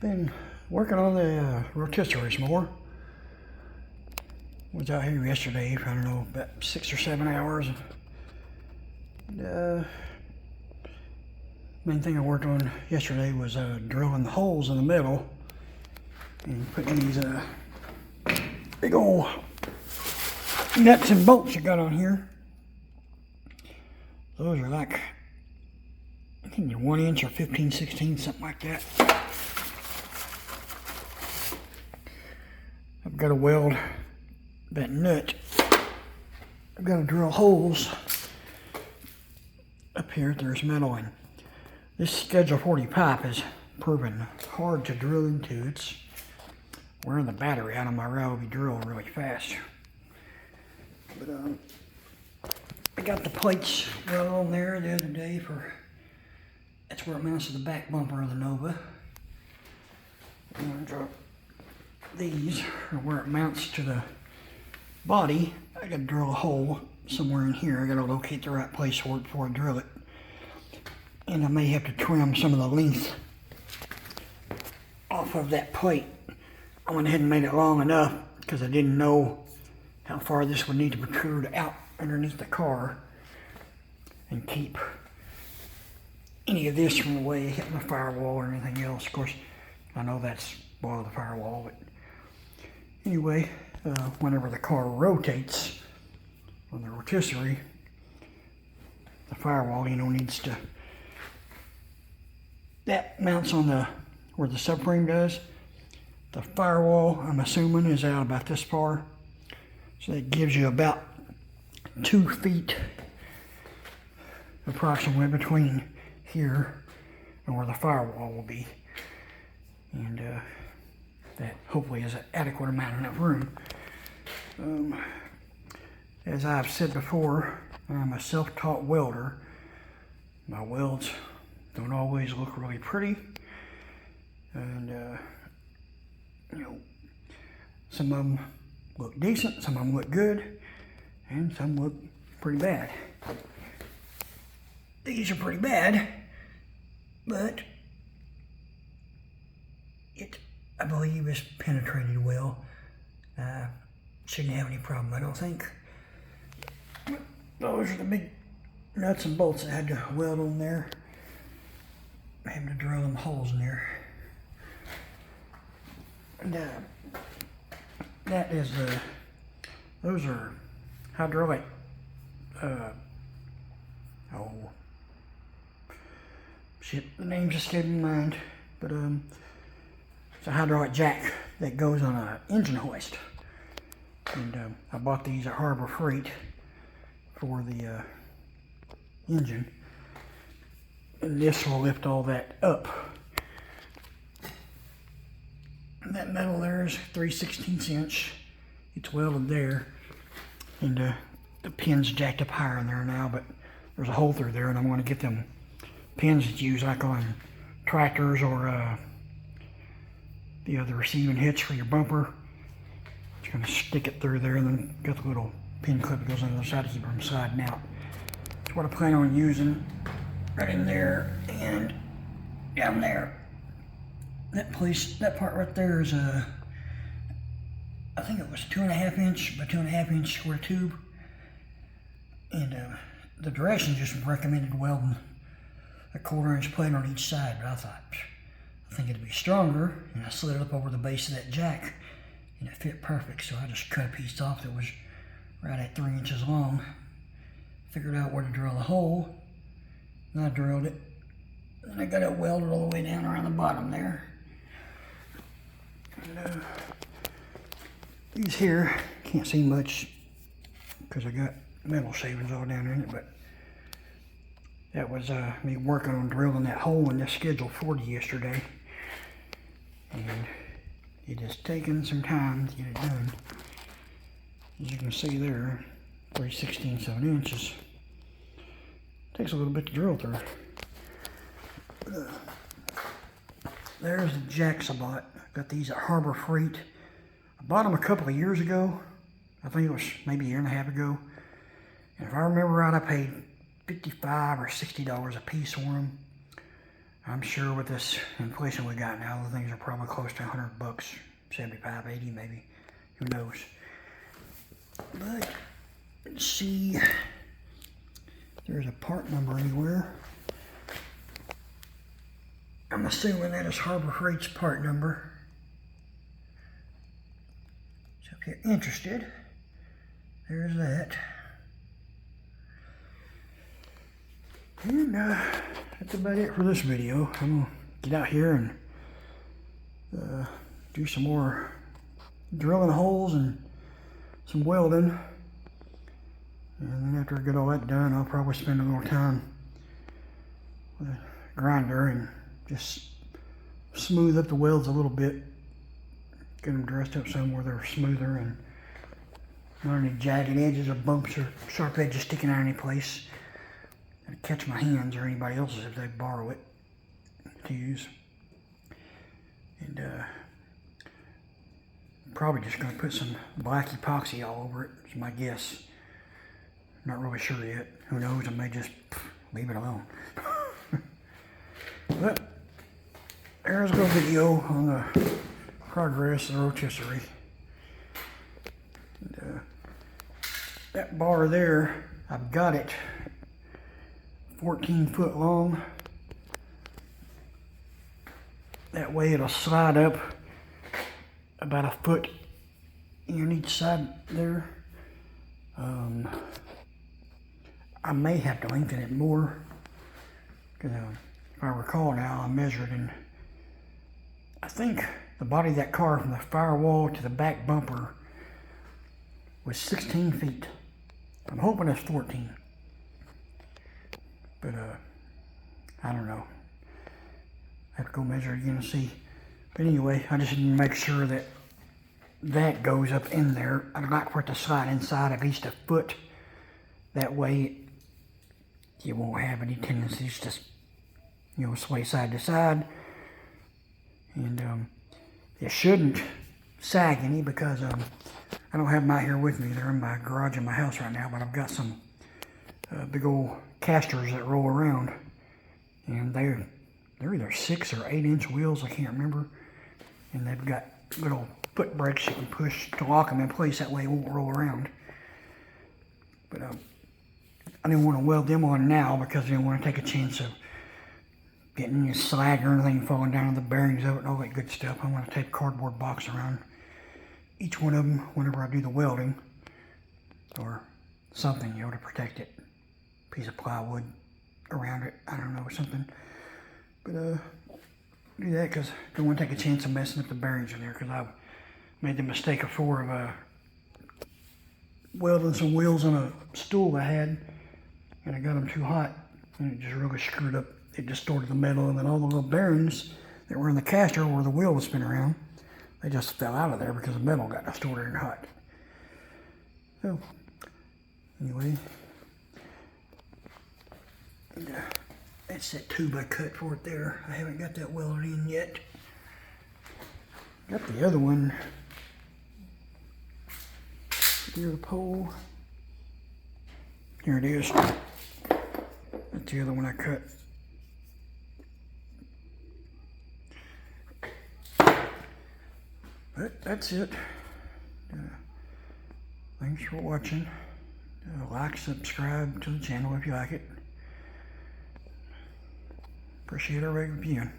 Been working on the rotisserie some more. Was out here yesterday for, I don't know, about 6 or 7 hours. Main thing I worked on yesterday was drilling the holes in the middle and putting these big old nuts and bolts I got on here. Those are like, I think they're 1 inch or 15/16, something like that. I've got to weld that nut. I've got to drill holes up here. There's metal in. This Schedule 40 pipe is proven hard to drill into. It's wearing the battery out of my Ryobi drill really fast. But I got the plates welded on there the other day for, that's where it mounts to the back bumper of the Nova. I'm going to drop these, or where it mounts to the body. I got to drill a hole somewhere in here. I got to locate the right place for it before I drill it. And I may have to trim some of the length off of that plate. I went ahead and made it long enough because I didn't know how far this would need to protrude out underneath the car and keep any of this from the way of hitting the firewall or anything else. Of course, I know that's below the firewall, but anyway, whenever the car rotates on the rotisserie, the firewall, needs to, that mounts on the, where the subframe does. The firewall, I'm assuming, is out about this far. So that gives you about 2 feet approximately between here and where the firewall will be. And that hopefully is an adequate amount of enough room. As I've said before, I'm a self-taught welder. My welds don't always look really pretty. And some of them look decent, some of them look good, and some look pretty bad. These are pretty bad, but it, I believe, is penetrated well. Shouldn't have any problem, I don't think. Those are the big nuts and bolts I had to weld on there. I had to drill them holes in there. And that is those are hydraulic, the name's escaping my mind, but it's a hydraulic jack that goes on an engine hoist. And I bought these at Harbor Freight for the engine. And this will lift all that up. And that metal there is 3/16 inch. It's welded there. And the pin's jacked up higher in there now, but there's a hole through there, and I'm going to get them pins that you use like on tractors or the other receiving hitch for your bumper. Just going to stick it through there, and then got the little pin clip that goes on the other side to keep them sliding out. That's what I plan on using right in there and down there. That part right there is I think it was 2.5 inch by 2.5 inch square tube. And the directions just recommended welding a 1/4 inch plate on each side, but I thought, I think it'd be stronger, and I slid it up over the base of that jack, and it fit perfect. So I just cut a piece off that was right at 3 inches long, figured out where to drill the hole, and I drilled it, and I got it welded all the way down around the bottom there. And these here, can't see much because I got metal shavings all down in it, but that was me working on drilling that hole in this Schedule 40 yesterday. And it has taken some time to get it done. As you can see there, 3/16 inches. Takes a little bit to drill through. There's the jacks I bought. Got these at Harbor Freight. I bought them a couple of years ago. I think it was maybe a year and a half ago. And if I remember right, I paid $55 or $60 a piece for them. I'm sure with this inflation we got now, the things are probably close to $100, 75, 80 maybe. Who knows? But let's see if there's a part number anywhere. I'm assuming that is Harbor Freight's part number. So if you're interested, there's that. And that's about it for this video. I'm gonna get out here and do some more drilling holes and some welding. And then after I get all that done, I'll probably spend a little time with a grinder and just smooth up the welds a little bit. Get them dressed up some where they're smoother and not any jagged edges or bumps or sharp edges sticking out any place. And catch my hands or anybody else's if they borrow it to use. And probably just going to put some black epoxy all over it, is my guess. Not really sure yet. Who knows? I may just leave it alone. But there's a video on the progress of the rotisserie. And, that bar there, I've got it 14 foot long. That way it'll slide up about a foot on each side there. I may have to lengthen it more, because if I recall now, I measured, and I think the body of that car from the firewall to the back bumper was 16 feet. I'm hoping it's 14. But I don't know. I have to go measure it again and see. But anyway, I just need to make sure that that goes up in there. I'd like for it to slide inside at least a foot. That way you won't have any tendencies to, you know, sway side to side. And it shouldn't sag any, because I don't have them out here with me. They're in my garage in my house right now, but I've got some big old casters that roll around, and they're either 6 or 8 inch wheels, I can't remember, and they've got little foot brakes you can push to lock them in place, that way it won't roll around. But I didn't want to weld them on now, because I didn't want to take a chance of getting any slag or anything falling down on the bearings of it and all that good stuff. I want to tape a cardboard box around each one of them whenever I do the welding, or something, you know, to protect it. Piece of plywood around it, I don't know, something. But do that because I don't want to take a chance of messing up the bearings in there, because I've made the mistake before of welding some wheels on a stool I had, and I got them too hot, and it just really screwed up. It distorted the metal, and then all the little bearings that were in the caster where the wheel was spinning around, they just fell out of there because the metal got distorted and hot. So, anyway, that's that tube I cut for it there. I haven't got that welded in yet. Got the other one near the pole. Here it is. That's the other one I cut. But that's it. Thanks for watching. Like, subscribe to the channel if you like it. Appreciate everybody viewing.